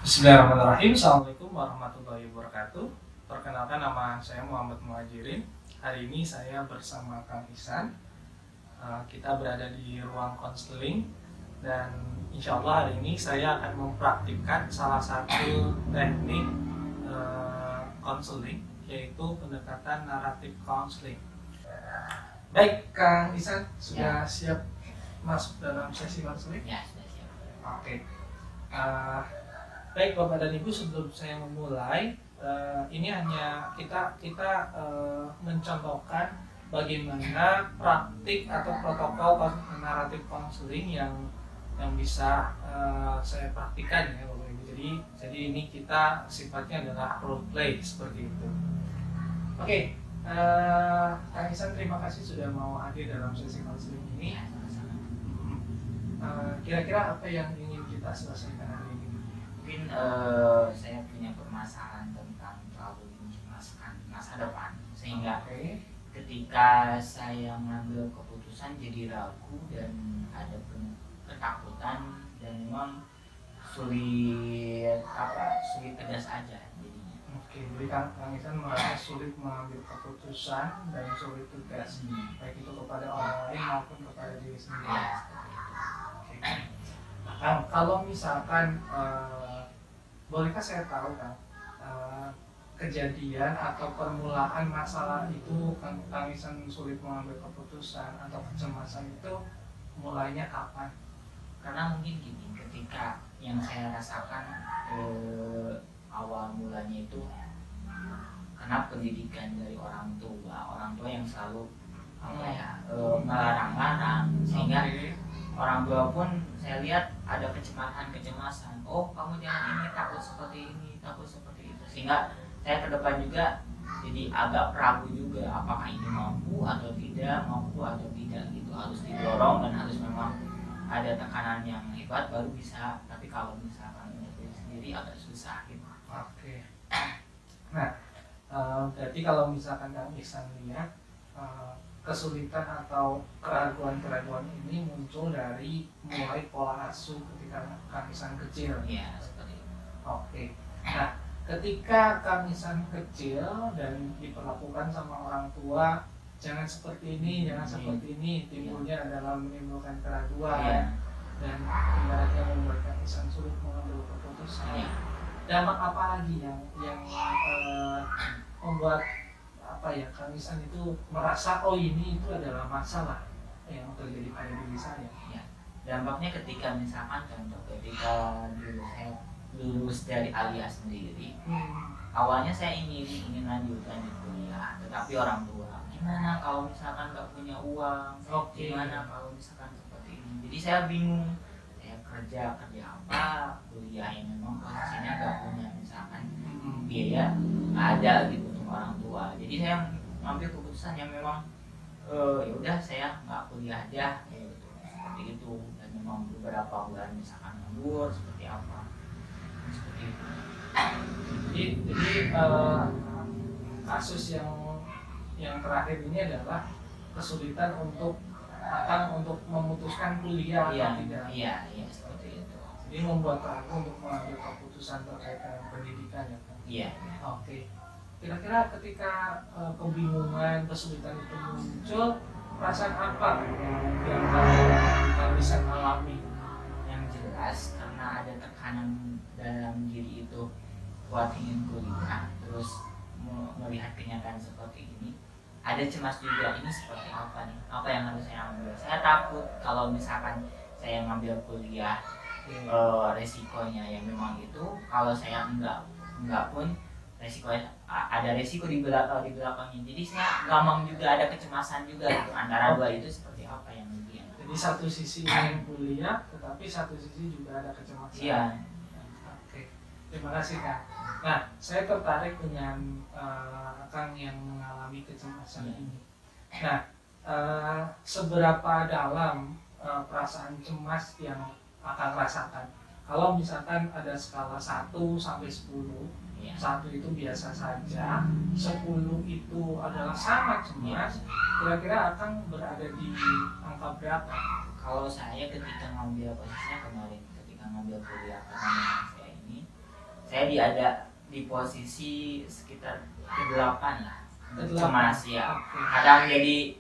Bismillahirrahmanirrahim. Assalamualaikum warahmatullahi wabarakatuh. Perkenalkan, nama saya Muhammad Muhajirin. Hari ini saya bersama Kang Ihsan. Kita berada di ruang konseling dan insya Allah hari ini saya akan mempraktikkan salah satu teknik konseling, yaitu pendekatan naratif konseling. Baik, Kang Ihsan, sudah siap masuk dalam sesi konseling? Ya, sudah siap. Oke. Baik Bapak dan Ibu, sebelum saya memulai, ini hanya kita mencontohkan bagaimana praktik atau protokol naratif konseling yang bisa saya praktikan ya Bapak Ibu. Jadi ini kita sifatnya adalah role play seperti itu. Oke, Kang Ihsan, terima kasih sudah mau hadir dalam sesi konseling ini. Ya, sama-sama. Kira-kira apa yang ingin kita selesaikan hari ini? Mungkin saya punya permasalahan tentang terlalu mencemaskan masa depan, sehingga ketika saya mengambil keputusan jadi ragu dan ada ketakutan dan memang sulit tegas aja jadinya. Oke, jadi Kang Ihsan merasa sulit mengambil keputusan dan sulit tegas, baik itu kepada orang lain maupun kepada diri sendiri. Ya, seperti itu. Oke. Kalau misalkan bolehkah saya tahu Kang, kejadian atau permulaan masalah itu Kang Ihsan sulit mengambil keputusan atau kecemasan itu mulainya kapan? Karena mungkin gini, ketika yang saya rasakan awal mulanya itu karena pendidikan dari orang tua yang selalu melarang-larang, sehingga orang tua pun saya lihat ada kecemasan, oh kamu jangan ini, takut seperti itu, sehingga saya ke depan juga jadi agak ragu juga apakah ini mampu atau tidak gitu, harus didorong dan harus memang ada tekanan yang hebat baru bisa, tapi kalau misalkan diri sendiri agak susah gitu. Oke. Nah, berarti kalau misalkan Kang Ihsan lihat kesulitan atau keraguan-keraguan ini muncul dari mulai pola asuh ketika Kang Ihsan kecil. Iya, seperti itu. Oke. Nah, ketika Kang Ihsan kecil dan diperlakukan sama orang tua, jangan seperti ini, seperti ini, timbulnya adalah menimbulkan keraguan dan ibaratnya membuat Kang Ihsan sulit mengambil keputusan. Dampak apa lagi yang membuat Kang Ihsan itu merasa ini itu adalah masalah yang terjadi pada diri saya? Ya. Dampaknya ketika misalkan contoh ketika dulu saya lulus dari Alia sendiri, awalnya saya ingin lanjut kuliah, tetapi orang tua gimana kalau misalkan nggak punya uang, gimana kalau misalkan seperti ini, jadi saya bingung, saya kerja apa, kuliah yang memang posisinya nggak punya misalkan biaya nggak ada gitu untuk orang tua, jadi saya ngambil keputusan yang memang ya udah saya nggak kuliah aja gitu, seperti itu, dan memang beberapa bulan misalkan nganggur seperti apa. Seperti itu. Jadi kasus yang terakhir ini adalah kesulitan untuk memutuskan kuliah atau tidak. Iya, seperti itu. Jadi membuat ragu untuk mengambil keputusan terkait dengan pendidikan ya kan? Iya. Oke. Kira-kira ketika kebingungan, kesulitan itu muncul, perasaan apa yang Kang Ihsan alami? Yang jelas karena ada tekanan dalam diri itu buat ingin kuliah, terus melihat kenyataan seperti ini, ada cemas juga, ini seperti apa nih, apa yang harus saya ambil. Saya takut kalau misalkan saya ngambil kuliah resikonya yang memang itu, kalau saya enggak pun resikonya ada resiko di belakangnya, jadi saya gampang juga ada kecemasan juga gitu. Antara dua itu seperti apa yang lebih enak. Jadi satu sisi ingin kuliah, tetapi satu sisi juga ada kecemasan. Iya. Oke, terima kasih Kang. Nah, saya tertarik dengan Kang yang mengalami kecemasan ini. Nah, seberapa dalam perasaan cemas yang Kang rasakan? Kalau misalkan ada skala 1 sampai 10, 1 itu biasa saja, 10 itu adalah sangat cemas, kira-kira Akang berada di angka berapa? Kalau saya ketika ngambil posisinya kemarin, ketika ngambil kuliah pertama saya ini, saya ada di posisi sekitar ke-8 lah, cemas ya. Kadang jadi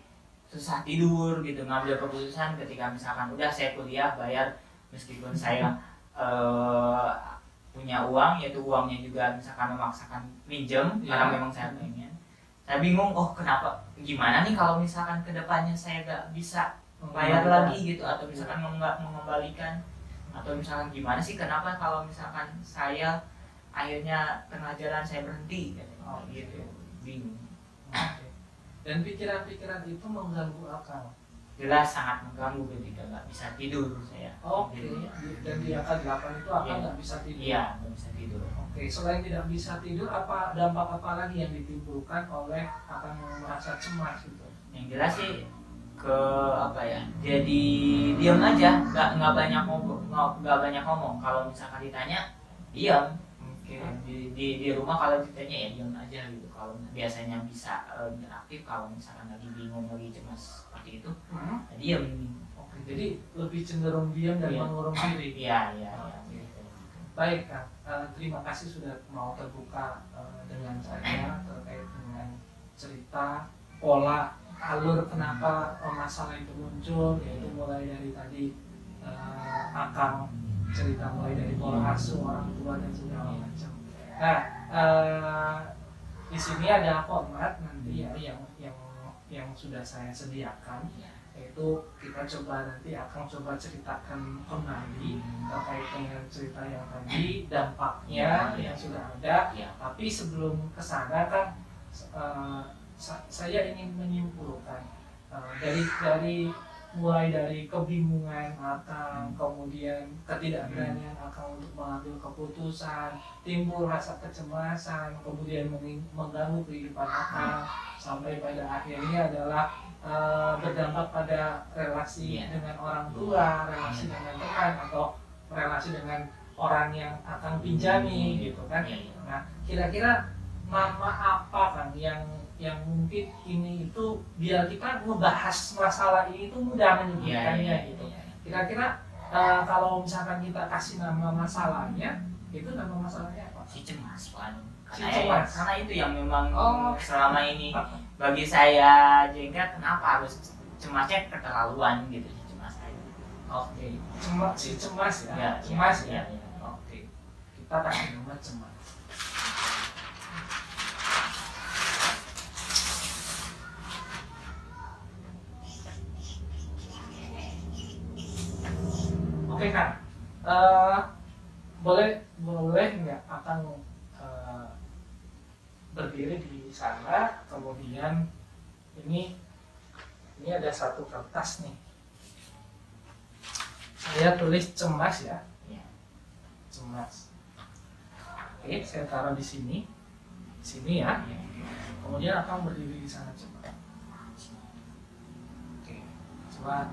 susah tidur gitu, ngambil keputusan ketika misalkan udah saya kuliah bayar, meskipun saya punya uang, yaitu uangnya juga misalkan memaksakan minjem karena memang saya pengen. Saya bingung, oh kenapa, gimana nih kalau misalkan kedepannya saya gak bisa bayar lagi gitu, atau misalkan nggak mengembalikan, atau misalkan gimana sih, kenapa kalau misalkan saya akhirnya tengah jalan saya berhenti gitu, bingung. Dan pikiran-pikiran itu mengganggu akal. Jelas sangat mengganggu ketika nggak bisa tidur saya. Dan di angka 8 itu akal nggak bisa tidur. Iya, nggak bisa tidur. Selain tidak bisa tidur, apa dampak apa lagi yang ditimbulkan oleh akan merasa cemas gitu? Yang jelas sih ke apa ya? Jadi diam aja, nggak banyak ngomong. Kalau misalkan ditanya, diam. Di rumah kalau ditanya ya diam aja gitu. Kalau biasanya bisa interaktif, kalau misalkan lagi bingung, lagi cemas seperti itu, ya diam. Jadi lebih cenderung diam dan mengurung diri. Iya. Baik Kang, terima kasih sudah mau terbuka dengan saya terkait dengan cerita, pola, alur kenapa masalah itu muncul, yaitu mulai dari tadi Akang cerita mulai dari pola asuh orang tua dan segala macam. Nah, di sini ada format nanti ya yang sudah saya sediakan, yaitu kita coba nanti akan coba ceritakan kembali terkait dengan cerita yang tadi, dampaknya yang sudah ada. Tapi sebelum kesana kan saya ingin menyimpulkan dari mulai dari kebingungan Akang, kemudian ketidakberanian Akang untuk mengambil keputusan, timbul rasa kecemasan, kemudian mengganggu kehidupan Akang, sampai pada akhirnya adalah berdampak pada relasi dengan orang tua, relasi dengan teman, atau relasi dengan orang yang Akang pinjami gitu kan. Nah, kira-kira nama apa Kang yang mungkin ini itu biar kita ngebahas masalah ini itu mudah menyebutkannya gitu. Kira-kira kalau misalkan kita kasih nama masalahnya, itu nama masalahnya apa? Si cemas, Pak. Karena itu yang memang selama ini bagi saya jengkel, kenapa harus cemasnya keterlaluan gitu, si cemas aja. Si cemas ya. Cemas ya. Kita kasih nama cemas. Oke Kang, boleh nggak akan berdiri di sana, kemudian ini ada satu kertas nih, saya tulis cemas ya, cemas. Oke, saya taruh di sini ya, kemudian akan berdiri di sana cemas. Coba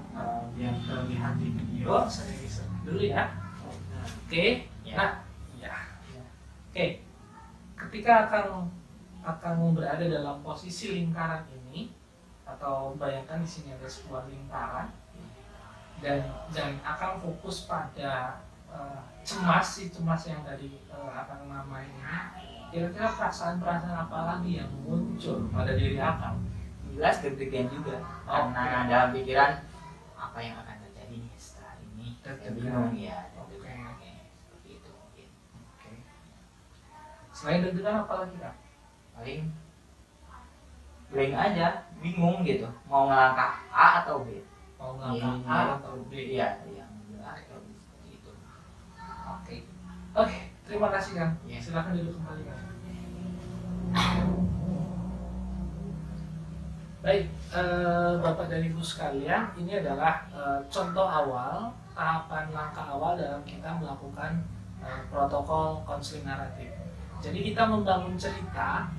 biar terlihat di video, saya geser dulu ya. Oke. Ketika akan berada dalam posisi lingkaran ini, atau bayangkan di sini ada sebuah lingkaran, dan akan fokus pada cemas yang tadi akan namanya ini. Kira-kira perasaan-perasaan apa lagi yang muncul pada diri Akang? Jelas deg-degan juga, karena dalam pikiran apa yang akan terjadi setelah ini, bingung ya. Seperti itu mungkin. Selain deg-degan apa lagi Kak? Paling blank aja, bingung gitu, mau ngelangkah A atau B. Iya, yang jelas seperti itu. Oke, terima kasih Kang. Silakan duduk kembali Kang. Baik, Bapak dan Ibu sekalian, ini adalah contoh awal, tahapan langkah awal dalam kita melakukan protokol konseling naratif. Jadi kita membangun cerita,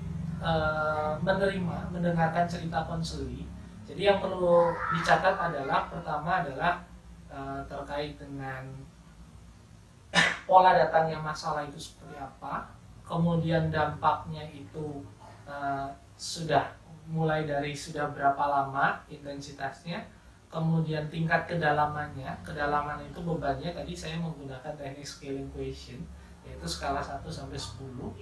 mendengarkan cerita konseli. Jadi yang perlu dicatat adalah, pertama adalah terkait dengan pola datangnya masalah itu seperti apa, kemudian dampaknya itu sudah mulai dari sudah berapa lama intensitasnya, kemudian tingkat kedalaman itu bebannya. Tadi saya menggunakan teknik scaling question, yaitu skala 1 sampai 10.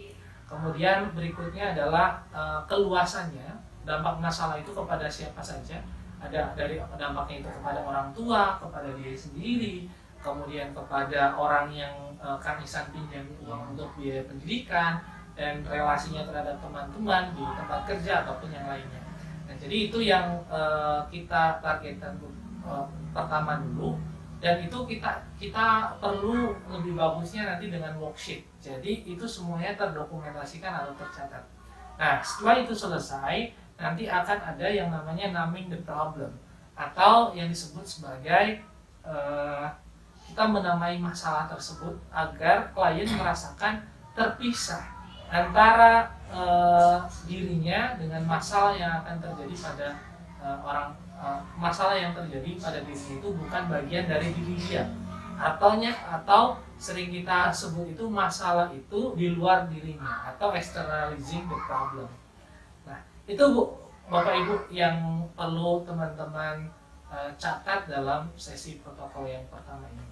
Kemudian berikutnya adalah keluasannya, dampak masalah itu kepada siapa saja. Ada dari dampaknya itu kepada orang tua, kepada diri sendiri, kemudian kepada orang yang Kang Ihsan pinjam uang untuk biaya pendidikan, dan relasinya terhadap teman-teman di tempat kerja ataupun yang lainnya. Nah, jadi itu yang kita targetkan pertama dulu, dan itu kita perlu lebih bagusnya nanti dengan worksheet. Jadi itu semuanya terdokumentasikan atau tercatat. Nah, setelah itu selesai, nanti akan ada yang namanya naming the problem, atau yang disebut sebagai kita menamai masalah tersebut agar klien merasakan terpisah antara dirinya dengan masalah yang akan terjadi pada masalah yang terjadi pada dirinya itu bukan bagian dari diri dia, atau sering kita sebut itu masalah itu di luar dirinya, atau externalizing the problem. Nah, itu Bapak Ibu yang perlu teman-teman catat dalam sesi protokol yang pertama ini.